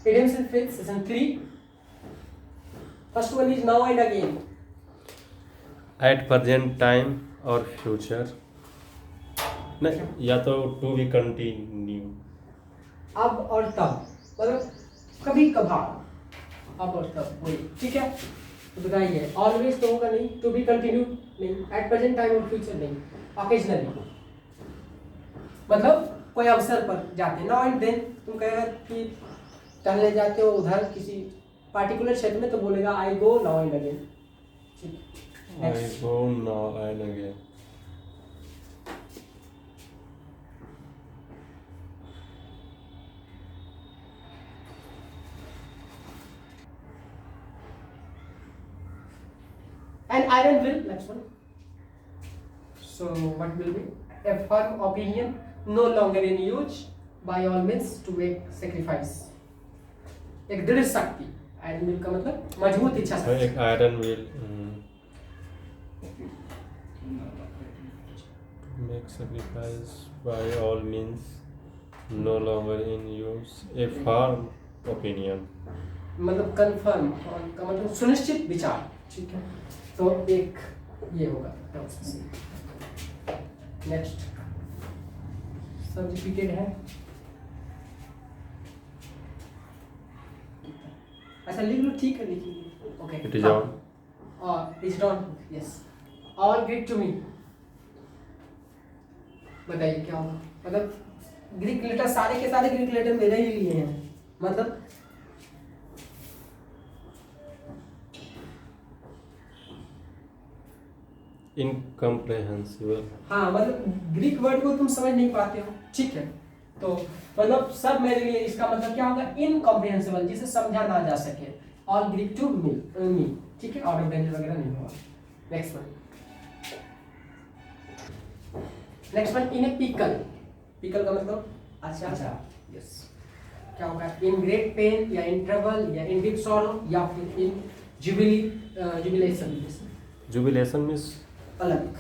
Idioms and phrases, session 3. First one is now and again. At present time और future, नहीं या तो to be continue. अब और तब, मतलब कभी कभार, अब और तब वही, ठीक है। तो बताइए, ऑलवेज तो होगा नहीं, टू बी कंटिन्यू नहीं, एट प्रेजेंट टाइम और फ्यूचर नहीं, ऑकेजनली मतलब कोई अवसर पर जाते हैं। नाउ एंड देन तुम कहेगा कि टहलने जाते हो उधर किसी पार्टिकुलर क्षेत्र में, तो बोलेगा I go now and again. I go now and again. An iron will, next one. So what will be? A firm opinion, no longer in use, by all means to make sacrifice. एक दृढ़ शक्ति, iron will का मतलब मजबूत इच्छा शक्ति। एक iron will make sacrifice by all means, no longer in use, a firm opinion मतलब कंफर्म का मतलब सुनिश्चित विचार, ठीक है। तो एक ये होगा। नेक्स्ट सब रिपीटेड है। अच्छा लिख लो, ठीक है लिखिए। ओके, इट इज ऑन और it's on, yes. All Greek to me, बताइए क्या होगा? मतलब ग्रीक लेटर, सारे के सारे ग्रीक लेटर मेरे ही लिए हैं, मतलब इनकम्प्रेहेंसिबल। हाँ, मतलब ग्रीक वर्ड को तुम समझ नहीं पाते हो, ठीक है। तो मतलब सब मेरे लिए, इसका मतलब क्या होगा? इनकॉम्प्रिहेंसिबल, जिसे समझा ना जा सके। ऑल ग्रीक टू मी, ठीक है। आउट ऑफ डेंजर वगैरह नहीं होगा। नेक्स्ट वन, इन ए पिकल, पिकल का मतलब अचार, यस। क्या होगा? इन ग्रेट पेन, या इन ट्रबल, या इन डीप सॉरो, या फिर इन जुबिलेशन। जुबिलेशन मीन्स अलग,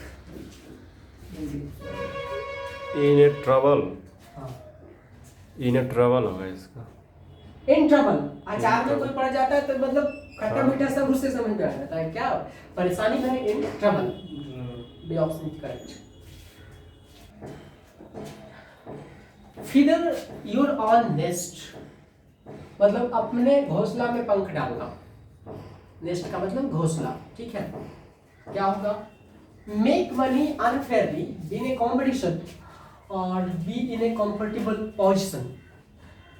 इन ए ट्रबल, हाँ। इन ए ट्रबल होगा इसका। इन ट्रबल, अचार में कोई पड़ जाता है तो मतलब खट्टा मीठा सब उससे समझ में आ जाता है। क्या परेशानी में? In trouble, B option correct. Feather your own nest, मतलब अपने घोंसला में पंख डालना। नेस्ट का मतलब घोंसला, ठीक है। क्या होगा? Make money unfairly, in a competition, और be in a comfortable position.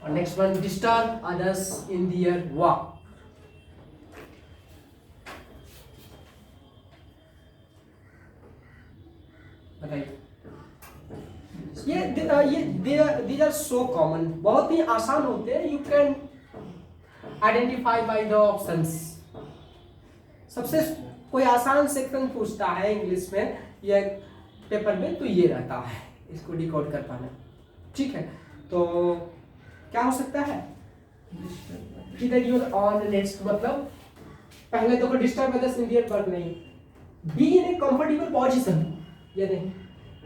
और next one, disturb others in their work. बताइए। ये these are so common, बहुत ही आसान होते हैं। You can identify by the options. सबसे कोई आसान सेक्शन पूछता है इंग्लिश में या पेपर में, तो ये रहता है, इसको डिकोड कर पाना, ठीक है। तो क्या हो सकता है? इधर यूर ऑन नेक्स्ट, मतलब पहले देखो disturb others in their work नहीं, be in a comfortable position, ये नहीं,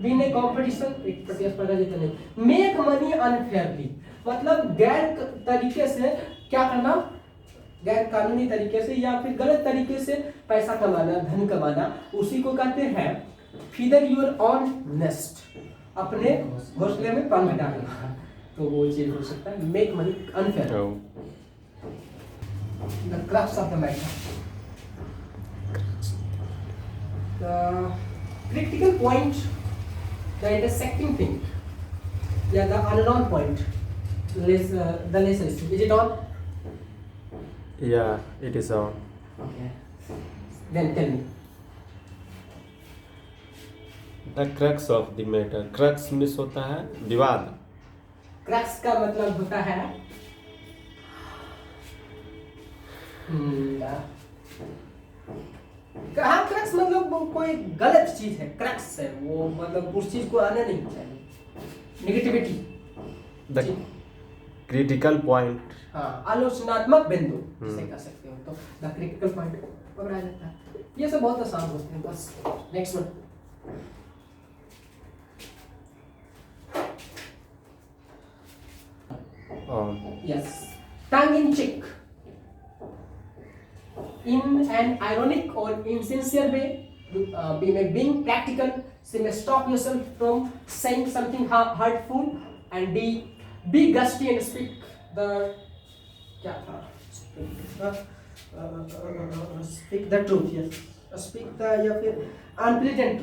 बी इन ए कंपटीशन, एक प्रतिस्पर्धा जीतने नहीं, मेक मनी अनफेयरली, मतलब गैर तरीके से क्या करना, गैर कानूनी तरीके से या फिर गलत तरीके से पैसा कमाना, धन कमाना, उसी को कहते हैं फीदर यूर ऑन नेस्ट, अपने घोंसले में पंख डालना। तो वो चीज हो सकता है make money unfair, the crux of the matter. The critical point, the intersecting thing, yeah, the unknown point, the lesson. Is it on? Yeah, it is on. Okay. Then tell me. The crux of the matter. Crux miss होता है विवाद। Crux का मतलब होता है हाँ, crux मतलब वो कोई गलत चीज है, क्रक्स है वो, मतलब उस चीज को आना नहीं चाहिए, नेगेटिविटी। द क्रिटिकल पॉइंट, हाँ, आलोचनात्मक बिंदु जिसे कह सकते हो, तो द क्रिटिकल पॉइंट पकड़ा जाता है। ये सब बहुत आसान होते हैं बस। Next one, on. Yes, tongue in चिक, in an ironic or insincere way. We may being practical, so you may stop yourself from saying something hurtful. And D, be gusty and speak the क्या था, speak the truth, yes, speak the या फिर unpleasant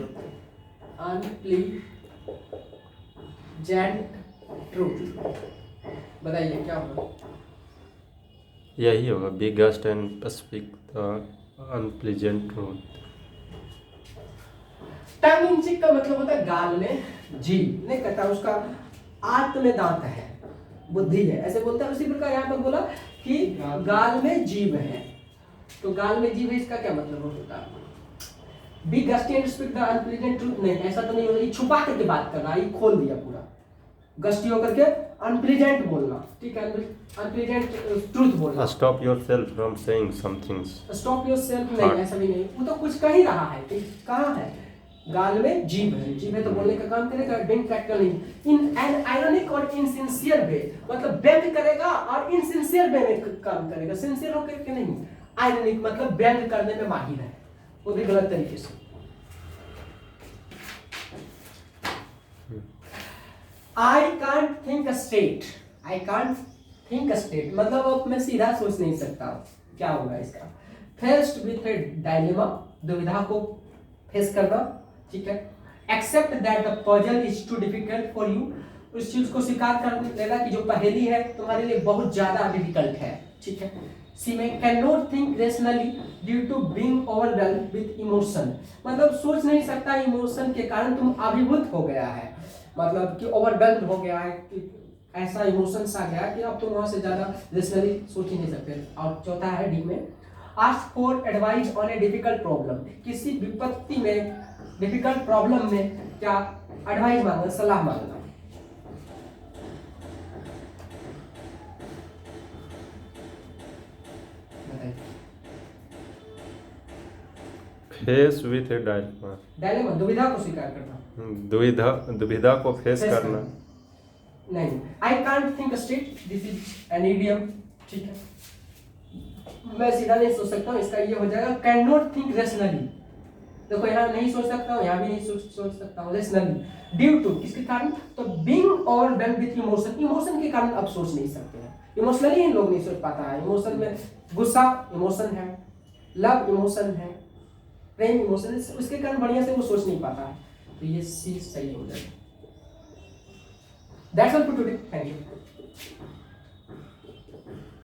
truth, बताइए क्या होगा? यही होगा, be just and speak the unpleasant truth. Tongue in cheek का मतलब होता है गाल में जीभ, नहीं कहता उसका आंत में दांत है, बुद्धि है, ऐसे बोलता है। उसी प्रकार यहाँ पर बोला कि गाल में जीभ है, तो गाल में जीभ है, इसका क्या मतलब होता है? बी गस्टी and speak the unpleasant truth, नहीं ऐसा तो नहीं होता, ये छुपा करके बात कर रहा है, ये खोल दिया पूरा, गस्टी होकर के अनप्लीजेंट बोलना, ठीक है, अनप्लीजेंट ट्रूथ बोलना। Stop yourself from saying somethings, stop yourself नहीं, ऐसा भी नहीं, वो तो कुछ कह ही रहा है, कहाँ है? गाल में जीभ है, जीभ है तो बोलने का काम करेगा, बिंग प्रैक्टिकल नहीं। इन एन आयरनिक और इनसिंसियर वे, मतलब व्यंग करेगा और इनसिंसियर वे में काम करेगा, सिंसियर होकर के नहीं। आयरनिक मतलब व्यंग करने में माहिर है, वो भी गलत तरीके से। I can't think straight, I can't think straight मतलब अब मैं सीधा सोच नहीं सकता, क्या होगा इसका? फेस्ड विथ ए डायलेमा, दुविधा को फेस करना, ठीक है। Accept that the puzzle is too difficult for you, उस चीज को स्वीकार कर लेना कि जो पहेली है तुम्हारे लिए बहुत ज्यादा डिफिकल्ट है, ठीक है। सी में can not think rationally due to being overwhelmed with emotion, मतलब सोच नहीं सकता, इमोशन के कारण तुम अभिभूत हो गया है, मतलब कि ओवरवेल्म्ड हो गया है, कि ऐसा इमोशंस आ गया कि अब तुम वहां से ज्यादा रेशनली सोच ही नहीं सकते। और चौथा है डी में, ask for advice on a difficult problem, किसी विपत्ति में, डिफिकल्ट प्रॉब्लम में क्या एडवाइस मांगना, सलाह मांगना। Face with A dilemma, dilemma दुविधा को स्वीकार करना, दुविधा को फेस करना। नहीं, I can't think straight, this is an idiom, ठीक है, मैं सीधा नहीं सोच सकता हूँ, इसका ये हो जाएगा कैन नॉट थिंक रेशनली, देखो यहाँ नहीं सोच सकता हूँ, यहाँ भी नहीं सोच सकता हूँ, रेशनली ड्यू टू, किसके कारण? तो being overwhelmed with emotion, emotion के कारण अब सोच नहीं सकते हैं, इमोशनली इन लोग नहीं सोच पाता है। इमोशन में गुस्सा इमोशन है, लव इमोशन है, प्रेम इमोशन है, उसके कारण बढ़िया से वो सोच नहीं पाता है, तो ये चीज सही हो जाएगा। That's all for today, thank you.